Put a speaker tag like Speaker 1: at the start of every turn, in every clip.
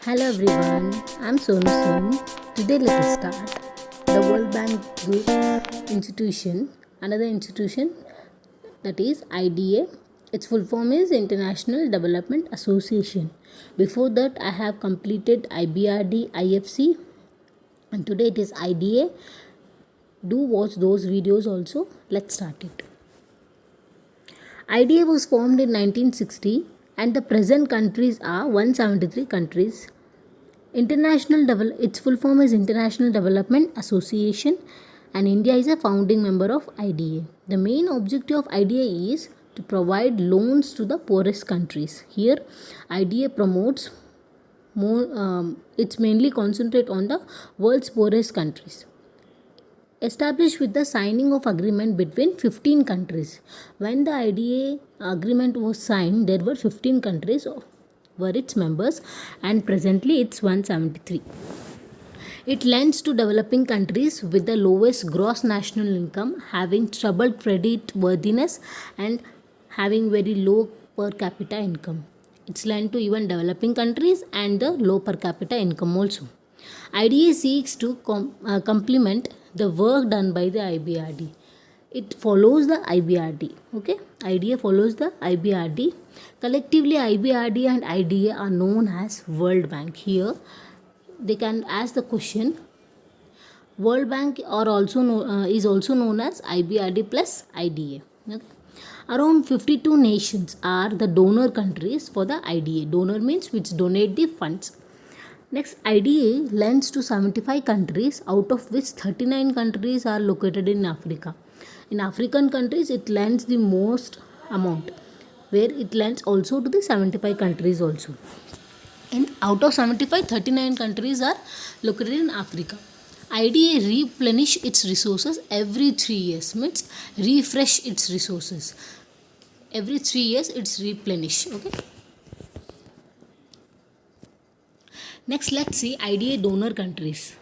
Speaker 1: Hello everyone, I'm Sonu Singh. Today let us start the World Bank Group institution, another institution that is IDA. Its full form is International Development Association. Before that I have completed IBRD, IFC, and today it is IDA. Do watch those videos also. Let's start it. IDA was formed in 1960 and the present countries are 173 countries. Its full form is International Development Association and India is a founding member of IDA. The main objective of IDA is to provide loans to the poorest countries. Here IDA promotes it's mainly concentrate on the world's poorest countries. Established with the signing of agreement between 15 countries. When the IDA agreement was signed, there were 15 countries were its members and presently it's 173. It lends to developing countries with the lowest gross national income, having troubled credit worthiness and having very low per capita income. It's lent to even developing countries and the low per capita income also. IDA seeks to complement the work done by the IBRD. It follows the IBRD. Okay, IDA follows the IBRD. Collectively, IBRD and IDA are known as World Bank. Here, they can ask the question. World Bank is also known as IBRD plus IDA. Okay. Around 52 nations are the donor countries for the IDA. Donor means which donate the funds. Next, IDA lends to 75 countries, out of which 39 countries are located in Africa. In African countries, it lends the most amount, where it lends also to the 75 countries also. And out of 75, 39 countries are located in Africa. IDA replenish its resources every 3 years, means refresh its resources. Every 3 years, it's replenish. Okay. Next, let's see IDA donor countries.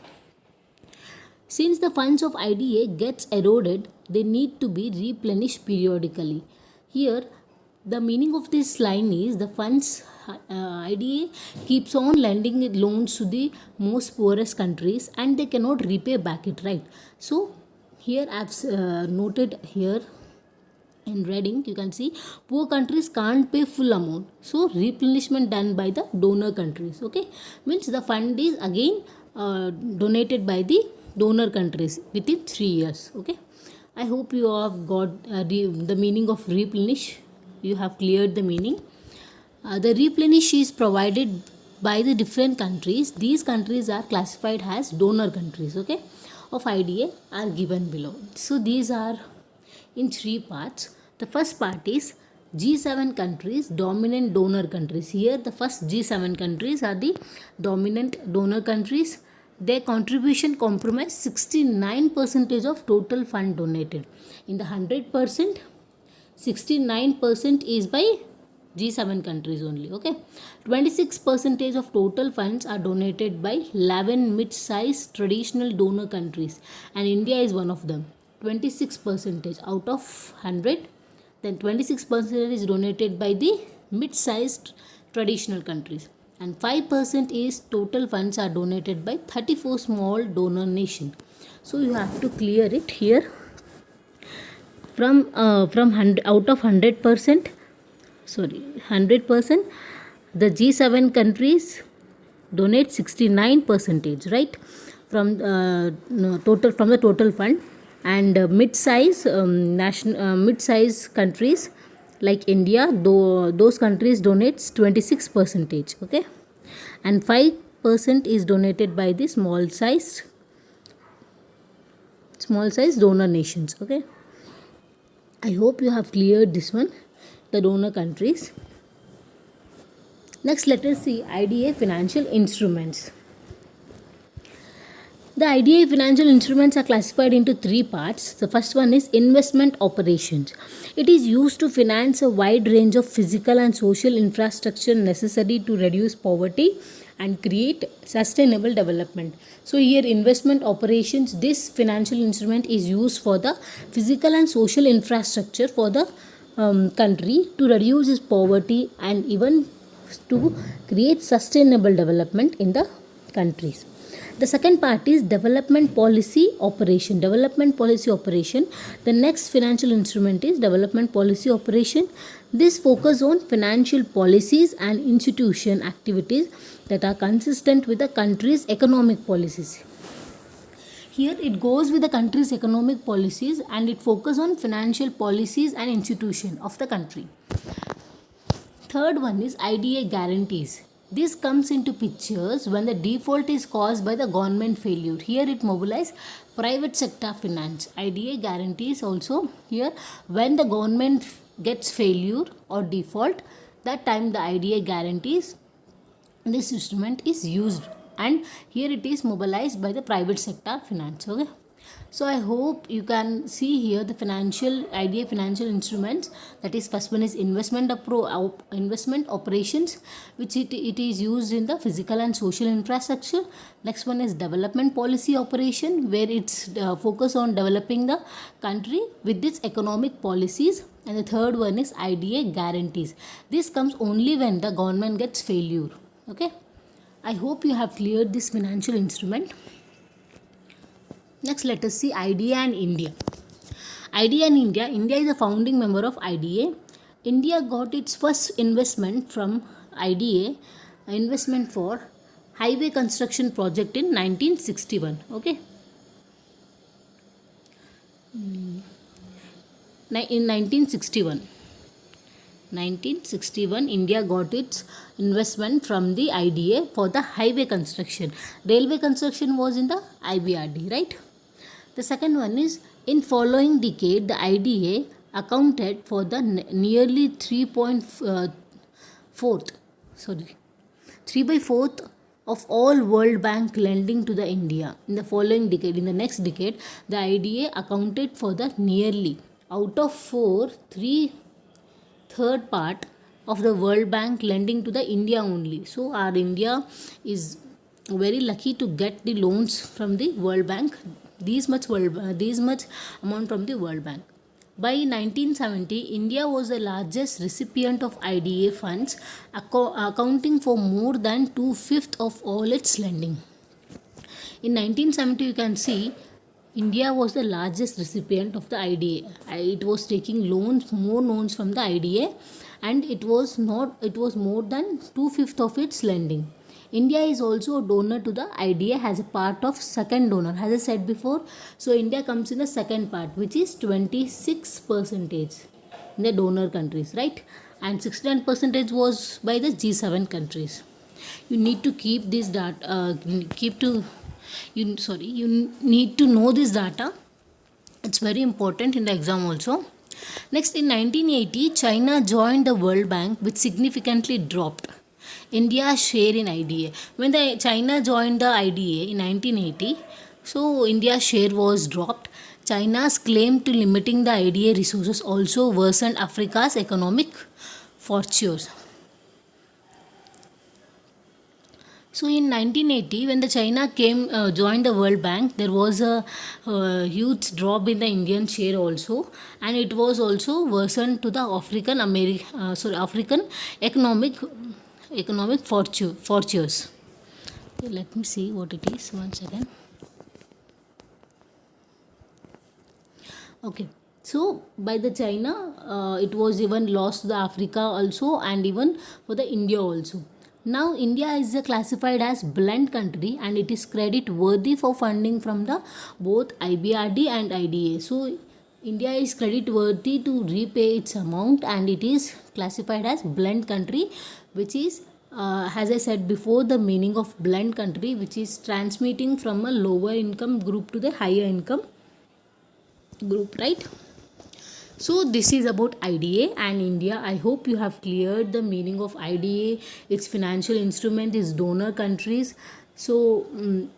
Speaker 1: Since the funds of IDA gets eroded, they need to be replenished periodically. Here, the meaning of this line is the funds IDA keeps on lending loans to the most poorest countries and they cannot repay back it, right? So, here I've noted here in reading, you can see poor countries can't pay full amount, so replenishment done by the donor countries. Okay, means the fund is again donated by the donor countries within 3 years. Okay, I hope you have got the meaning of replenish. You have cleared the meaning. The replenish is provided by the different countries. These countries are classified as donor countries, okay, of IDA are given below. So these are in 3 parts. The first part is G7 countries, dominant donor countries. Here the first G7 countries are the dominant donor countries. Their contribution comprise 69% of total fund donated. In the 100%, 69% is by G7 countries only. Okay, 26% of total funds are donated by 11 mid-sized traditional donor countries and India is one of them. 26% out of 100, then 26% is donated by the mid-sized traditional countries and 5% is total funds are donated by 34 small donor nations. So you have to clear it here. From 100 out of 100%, the G7 countries donate 69%, right, from the total fund. And mid-size mid-size countries like India, those countries donates 26%. Okay, and 5% is donated by the small size donor nations. Okay, I hope you have cleared this one, the donor countries. Next, let us see IDA financial instruments. The IDA financial instruments are classified into 3 parts. The first one is investment operations. It is used to finance a wide range of physical and social infrastructure necessary to reduce poverty and create sustainable development. So here investment operations, this financial instrument is used for the physical and social infrastructure for the country to reduce its poverty and even to create sustainable development in the countries. The second part is development policy operation. Development policy operation. The next financial instrument is development policy operation. This focus on financial policies and institution activities that are consistent with the country's economic policies. Here it goes with the country's economic policies and it focuses on financial policies and institution of the country. Third one is IDA guarantees. This comes into pictures when the default is caused by the government failure. Here it mobilizes private sector finance. IDA guarantees also here when the government gets failure or default, that time the IDA guarantees, this instrument is used, and here it is mobilized by the private sector finance. Okay, so I hope you can see here the financial IDA financial instruments. That is, first one is investment operations, which it is used in the physical and social infrastructure. Next one is development policy operation, where it's focus on developing the country with its economic policies. And the third one is IDA guarantees. This comes only when the government gets failure. Okay, I hope you have cleared this financial instrument. Next, let us see IDA and India. IDA and India. India is a founding member of IDA. India got its first investment from IDA, investment for highway construction project in 1961. Okay. In 1961, India got its investment from the IDA for the highway construction. Railway construction was in the IBRD, right? The second one is, in following decade, the IDA accounted for the nearly 3 by 4th of all World Bank lending to the India. In the following decade, in the next decade, the IDA accounted for the nearly, out of 4, 3/3 part of the World Bank lending to the India only. So our India is very lucky to get the loans from the World Bank, these much amount from the World Bank. By 1970, India was the largest recipient of IDA funds, accounting for more than 2/5 of all its lending. In 1970, you can see India was the largest recipient of the IDA. It was taking more loans from the IDA, and it was more than 2/5 of its lending. India is also a donor to the IDA as a part of second donor, as I said before. So India comes in the second part, which is 26% in the donor countries, right? And 69% was by the G7 countries. You need to keep this data. You need to know this data. It's very important in the exam also. Next, in 1980, China joined the World Bank, which significantly dropped India's share in IDA. When the China joined the IDA in 1980, so India's share was dropped. China's claim to limiting the IDA resources also worsened Africa's economic fortunes. So in 1980, when the China joined the World Bank, there was a huge drop in the Indian share also, and it was also worsened to the African economic fortunes. Okay, let me see what it is. 1 second. Okay, so by the China, it was even lost to the Africa also, and even for the India also. Now India is classified as blend country, and it is credit worthy for funding from the both IBRD and IDA. So India is credit worthy to repay its amount, and it is classified as blend country, which is as I said before, the meaning of blend country, which is transmitting from a lower income group to the higher income group, right? So this is about IDA and India. I hope you have cleared the meaning of IDA, its financial instrument, its donor countries. So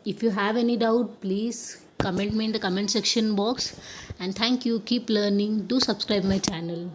Speaker 1: if you have any doubt, please comment me in the comment section box. And thank you. Keep learning. Do subscribe my channel.